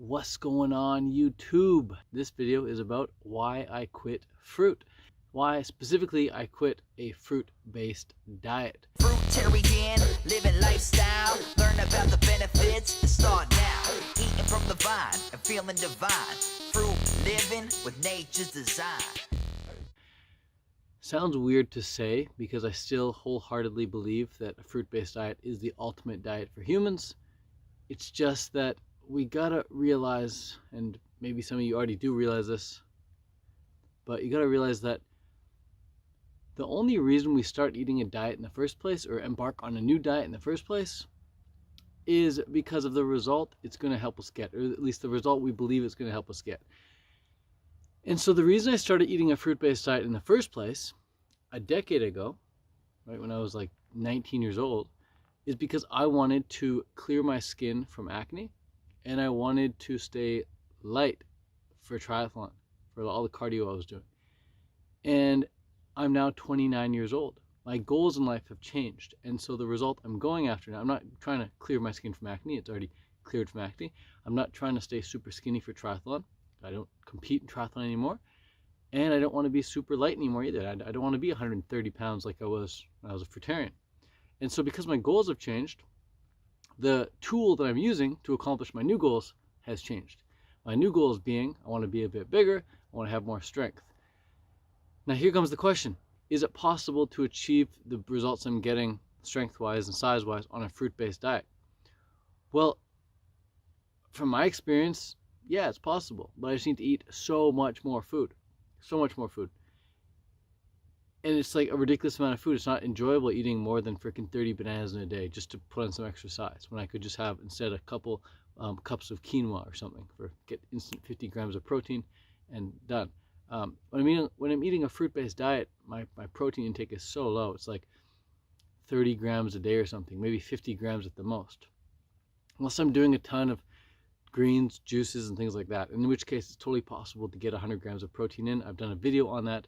What's going on YouTube? This video is about why I quit fruit. Why specifically I quit a fruit-based diet. Fruitarian, living lifestyle. Learn about the benefits and start now. Eating from the vine and feeling divine. Fruit living with nature's design. Sounds weird to say because I still wholeheartedly believe that a fruit-based diet is the ultimate diet for humans. It's just that we gotta realize, and maybe some of you already do realize this, but you gotta realize that the only reason we start eating a diet in the first place, or embark on a new diet in the first place, is because of the result it's going to help us get, or at least the result we believe it's going to help us get. And so the reason I started eating a fruit-based diet in the first place, a decade ago, right when I was like 19 years old, is because I wanted to clear my skin from acne, and I wanted to stay light for triathlon, for all the cardio I was doing. And I'm now 29 years old. My goals in life have changed, and so the result I'm going after now, I'm not trying to clear my skin from acne, it's already cleared from acne. I'm not trying to stay super skinny for triathlon. I don't compete in triathlon anymore, and I don't want to be super light anymore either. I don't want to be 130 pounds like I was when I was a fruitarian. And so because my goals have changed, the tool that I'm using to accomplish my new goals has changed. My new goals being, I want to be a bit bigger, I want to have more strength. Now here comes the question. Is it possible to achieve the results I'm getting strength-wise and size-wise on a fruit-based diet? Well, from my experience, yeah, it's possible, but I just need to eat so much more food. So much more food. And it's like a ridiculous amount of food. It's not enjoyable eating more than freaking 30 bananas in a day just to put on some extra size, when I could just have instead a couple cups of quinoa or something for get instant 50 grams of protein and done. When I'm eating a fruit-based diet, my protein intake is so low. It's like 30 grams a day or something, maybe 50 grams at the most. Unless I'm doing a ton of greens, juices, and things like that, in which case it's totally possible to get 100 grams of protein in. I've done a video on that,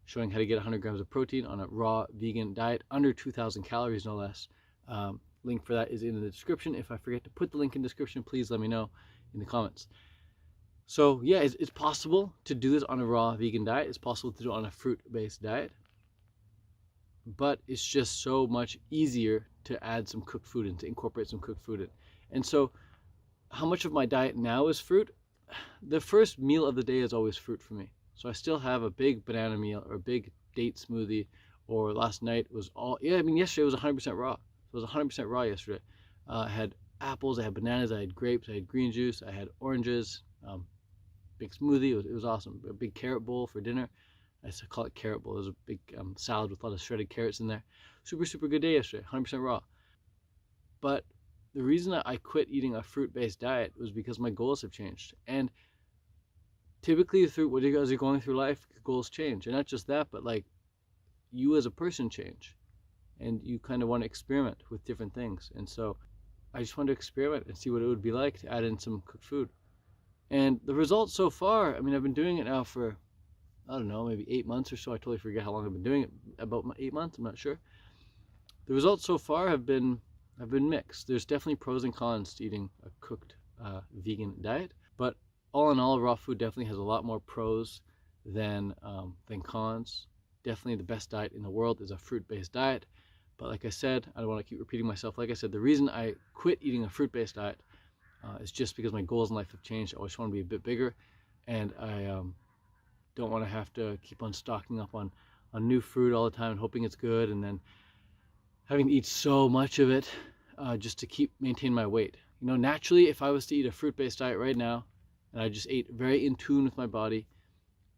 showing how to get 100 grams of protein on a raw vegan diet, under 2,000 calories, no less. Link for that is in the description. If I forget to put the link in the description, please let me know in the comments. So yeah, it's possible to do this on a raw vegan diet. It's possible to do it on a fruit-based diet. But it's just so much easier to add some cooked food in, to incorporate some cooked food in. And so how much of my diet now is fruit? The first meal of the day is always fruit for me. So I still have a big banana meal or a big date smoothie, or last night was all, yesterday was 100% raw. So it was 100% raw yesterday. I had apples, I had bananas, I had grapes, I had green juice, I had oranges, big smoothie. It was awesome. A big carrot bowl for dinner. I used to call it carrot bowl. It was a big salad with a lot of shredded carrots in there. Super good day yesterday, 100% raw. But the reason I quit eating a fruit-based diet was because my goals have changed. And typically through what you guys are going through life, goals change. And not just that, but like you as a person change. And you kind of want to experiment with different things. And so I just wanted to experiment and see what it would be like to add in some cooked food. And the results so far, I've been doing it now for, I don't know, maybe 8 months or so. I totally forget how long I've been doing it. About 8 months, I'm not sure. The results so far have been mixed. There's definitely pros and cons to eating a cooked vegan diet, but all in all, raw food definitely has a lot more pros than cons. Definitely the best diet in the world is a fruit-based diet. But like I said, I don't want to keep repeating myself. Like I said, the reason I quit eating a fruit-based diet is just because my goals in life have changed. I always want to be a bit bigger, and I don't want to have to keep on stocking up on new fruit all the time and hoping it's good, and then having to eat so much of it just to maintain my weight. Naturally, if I was to eat a fruit-based diet right now, and I just ate very in tune with my body,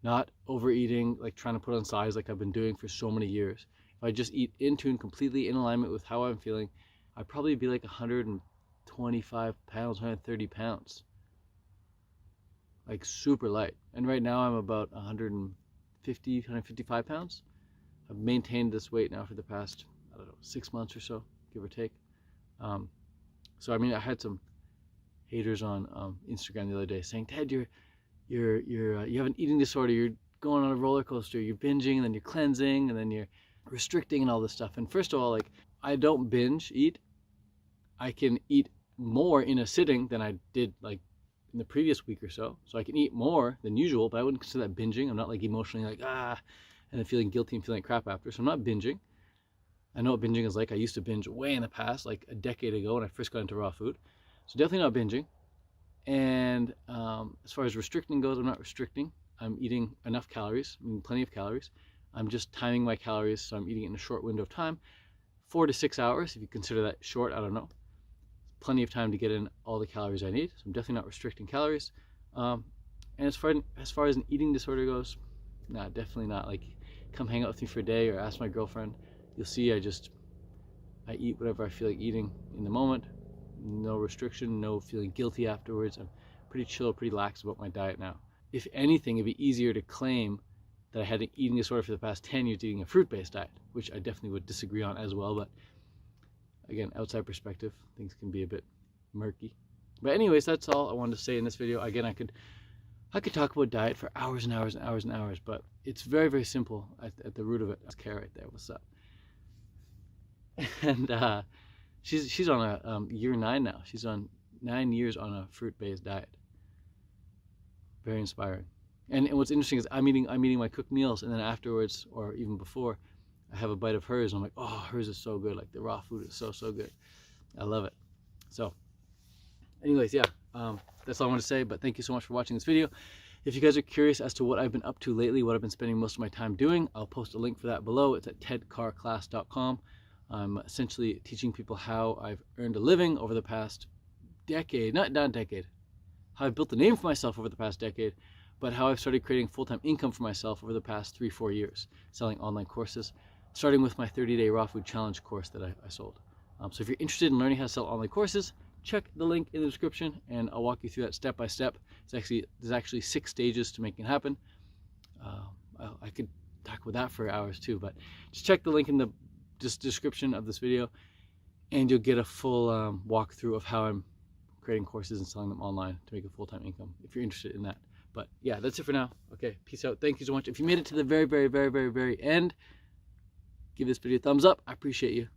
not overeating, like trying to put on size like I've been doing for so many years. If I just eat in tune, completely in alignment with how I'm feeling, I'd probably be like 125 pounds, 130 pounds. Like super light. And right now I'm about 150, 155 pounds. I've maintained this weight now for the past, I don't know, 6 months or so, give or take. So I had some haters on Instagram the other day saying, Ted, you have an eating disorder. You're going on a roller coaster. You're binging, and then you're cleansing, and then you're restricting and all this stuff. And first of all, like, I don't binge eat. I can eat more in a sitting than I did like in the previous week or so. So I can eat more than usual, but I wouldn't consider that binging. I'm not like emotionally like, and then feeling guilty and feeling like crap after. So I'm not binging. I know what binging is like. I used to binge way in the past, like a decade ago when I first got into raw food. So definitely not binging. And as far as restricting goes, I'm not restricting. I'm eating enough calories, I'm eating plenty of calories. I'm just timing my calories, so I'm eating it in a short window of time. 4 to 6 hours, if you consider that short, I don't know. Plenty of time to get in all the calories I need. So I'm definitely not restricting calories. And as far as an eating disorder goes, nah, definitely not. Like, come hang out with me for a day or ask my girlfriend. You'll see I eat whatever I feel like eating in the moment. No restriction, no feeling guilty afterwards. I'm pretty chill, pretty lax about my diet now. If anything, it'd be easier to claim that I had an eating disorder for the past 10 years eating a fruit-based diet, which I definitely would disagree on as well. But again, outside perspective, things can be a bit murky. But anyways, that's all I wanted to say in this video. Again, I could talk about diet for hours and hours and hours and hours, but it's very, very simple at the root of it. That's Kara right there. What's up? And she's on a year 9 now. She's on 9 years on a fruit-based diet. Very inspiring. And what's interesting is I'm eating my cooked meals, and then afterwards, or even before, I have a bite of hers, and I'm like, oh, hers is so good. Like, the raw food is so, so good. I love it. So anyways, yeah, that's all I want to say, but thank you so much for watching this video. If you guys are curious as to what I've been up to lately, what I've been spending most of my time doing, I'll post a link for that below. It's at tedcarclass.com. I'm essentially teaching people how I've earned a living over the past decade, not decade, how I've built a name for myself over the past decade, but how I've started creating full-time income for myself over the past 3-4 years, selling online courses, starting with my 30-day raw food challenge course that I sold. So if you're interested in learning how to sell online courses, check the link in the description and I'll walk you through that step by step. There's actually 6 stages to making it happen. I could talk about that for hours too, but just check the link in the description of this video and you'll get a full walkthrough of how I'm creating courses and selling them online to make a full-time income if you're interested in that. But yeah, that's it for now. Okay, peace out. Thank you so much. If you made it to the very, very, very, very, very end, give this video a thumbs up. I appreciate you.